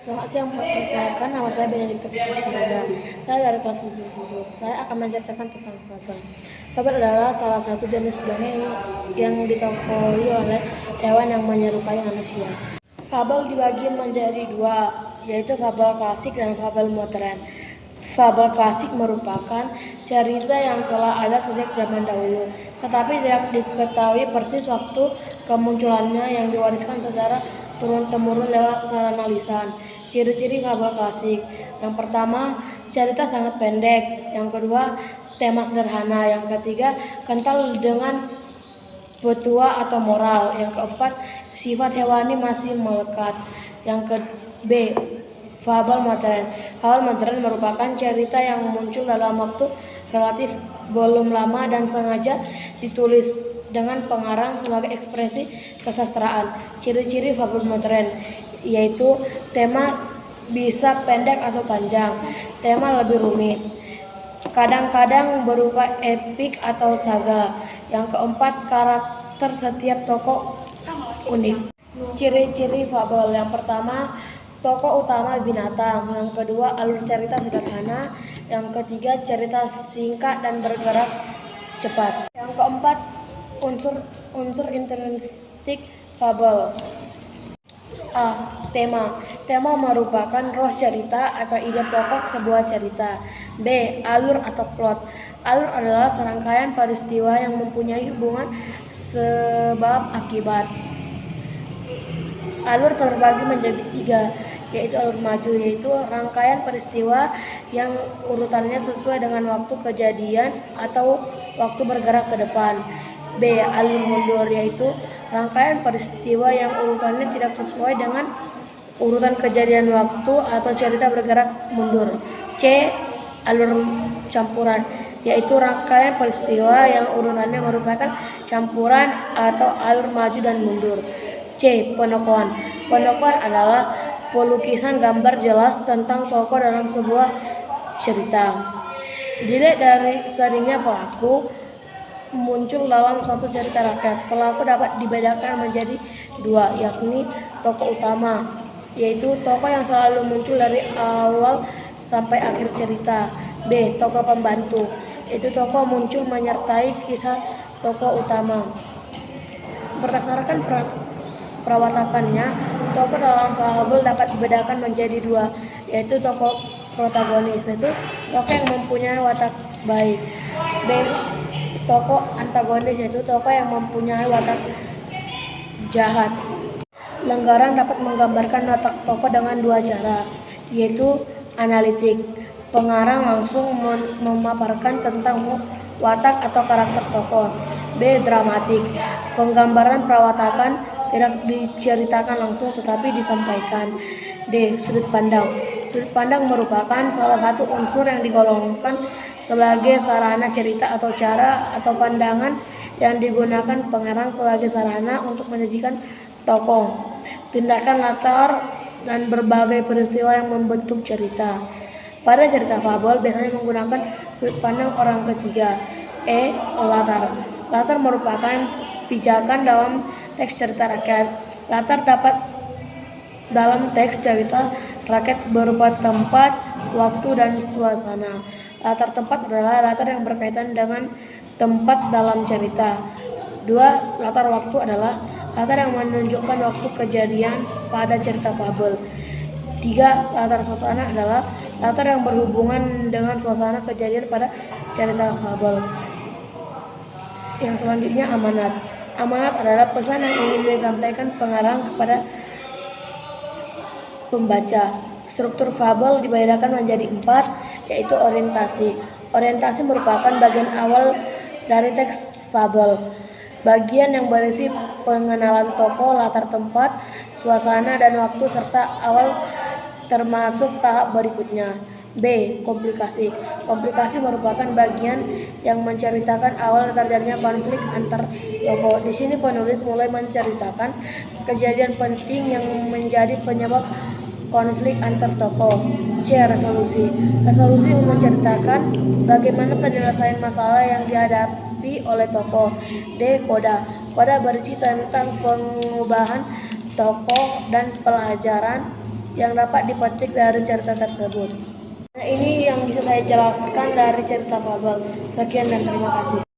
Selamat siang, perkenalkan nama saya Benedikta Putri Sinaga. Saya dari kelas 7. Saya akan menceritakan tentang fabel. Fabel adalah salah satu jenis dongeng yang ditokohi oleh hewan yang menyerupai manusia. Fabel dibagi menjadi dua, yaitu fabel klasik dan fabel modern. Fabel klasik merupakan cerita yang telah ada sejak zaman dahulu, tetapi tidak diketahui persis waktu kemunculannya yang diwariskan secara turun-temurun lewat sarana lisan. Ciri-ciri fabel klasik: yang pertama, cerita sangat pendek; yang kedua, tema sederhana; yang ketiga, kental dengan petua atau moral; yang keempat, sifat hewani masih melekat; yang B. Fabel modern. Fabel modern merupakan cerita yang muncul dalam waktu relatif belum lama dan sengaja ditulis dengan pengarang sebagai ekspresi kesastraan. Ciri-ciri fabel modern yaitu tema bisa pendek atau panjang, tema lebih rumit, kadang-kadang berupa epik atau saga. Yang keempat, karakter setiap tokoh unik. Ciri-ciri fabel: yang pertama, tokoh utama binatang; yang kedua, alur cerita sederhana; yang ketiga, cerita singkat dan bergerak cepat; yang keempat, unsur intrinsik fabel. Tema merupakan roh cerita atau ide pokok sebuah cerita. B. Alur atau plot. Alur adalah serangkaian peristiwa yang mempunyai hubungan sebab akibat. Alur terbagi menjadi 3, yaitu alur maju, yaitu rangkaian peristiwa yang urutannya sesuai dengan waktu kejadian atau waktu bergerak ke depan. B. Alur mundur, yaitu rangkaian peristiwa yang urutannya tidak sesuai dengan urutan kejadian waktu atau cerita bergerak mundur. C. Alur campuran, yaitu rangkaian peristiwa yang urutannya merupakan campuran atau alur maju dan mundur. C. Penokohan. Penokohan adalah pelukisan gambar jelas tentang tokoh dalam sebuah cerita. Dilihat dari seringnya pelaku muncul dalam suatu cerita rakyat, pelaku dapat dibedakan menjadi 2, yakni tokoh utama, yaitu tokoh yang selalu muncul dari awal sampai akhir cerita. B. Tokoh pembantu, yaitu tokoh muncul menyertai kisah tokoh utama. Berdasarkan perawatakannya, tokoh dalam fabel dapat dibedakan menjadi 2, yaitu tokoh protagonis, yaitu tokoh yang mempunyai watak baik. B. Tokoh antagonis, yaitu tokoh yang mempunyai watak jahat. Lenggaran dapat menggambarkan watak tokoh dengan 2 cara, yaitu analitik. Pengarang langsung memaparkan tentang watak atau karakter tokoh. B. Dramatik. Penggambaran perawatakan tidak diceritakan langsung tetapi disampaikan. D. Sudut pandang. Sudut pandang merupakan salah satu unsur yang digolongkan sebagai sarana cerita atau cara atau pandangan yang digunakan pengarang sebagai sarana untuk menyajikan tokoh, tindakan, latar, dan berbagai peristiwa yang membentuk cerita. Pada cerita fabel biasanya menggunakan sudut pandang orang ketiga. E. Latar. Latar merupakan pijakan dalam teks cerita rakyat. Latar dapat dalam teks cerita rakyat berupa tempat, waktu, dan suasana. Latar tempat adalah latar yang berkaitan dengan tempat dalam cerita. 2. Latar waktu adalah latar yang menunjukkan waktu kejadian pada cerita fabel. 3. Latar suasana adalah latar yang berhubungan dengan suasana kejadian pada cerita fabel. Yang selanjutnya, amanat. Amanat adalah pesan yang ingin disampaikan pengarang kepada pembaca. Struktur fabel dibedakan menjadi 4, yaitu orientasi. Orientasi merupakan bagian awal dari teks fabel. Bagian yang berisi pengenalan tokoh, latar tempat, suasana, dan waktu, serta awal termasuk tahap berikutnya. B. Komplikasi. Komplikasi merupakan bagian yang menceritakan awal terjadinya konflik antar tokoh. Di sini penulis mulai menceritakan kejadian penting yang menjadi penyebab konflik antar tokoh. C. Resolusi. Resolusi menceritakan bagaimana penyelesaian masalah yang dihadapi oleh tokoh. D. Koda. Koda berisi tentang pengubahan tokoh dan pelajaran yang dapat dipetik dari cerita tersebut. Nah, ini yang bisa saya jelaskan dari cerita fabel. Sekian dan terima kasih.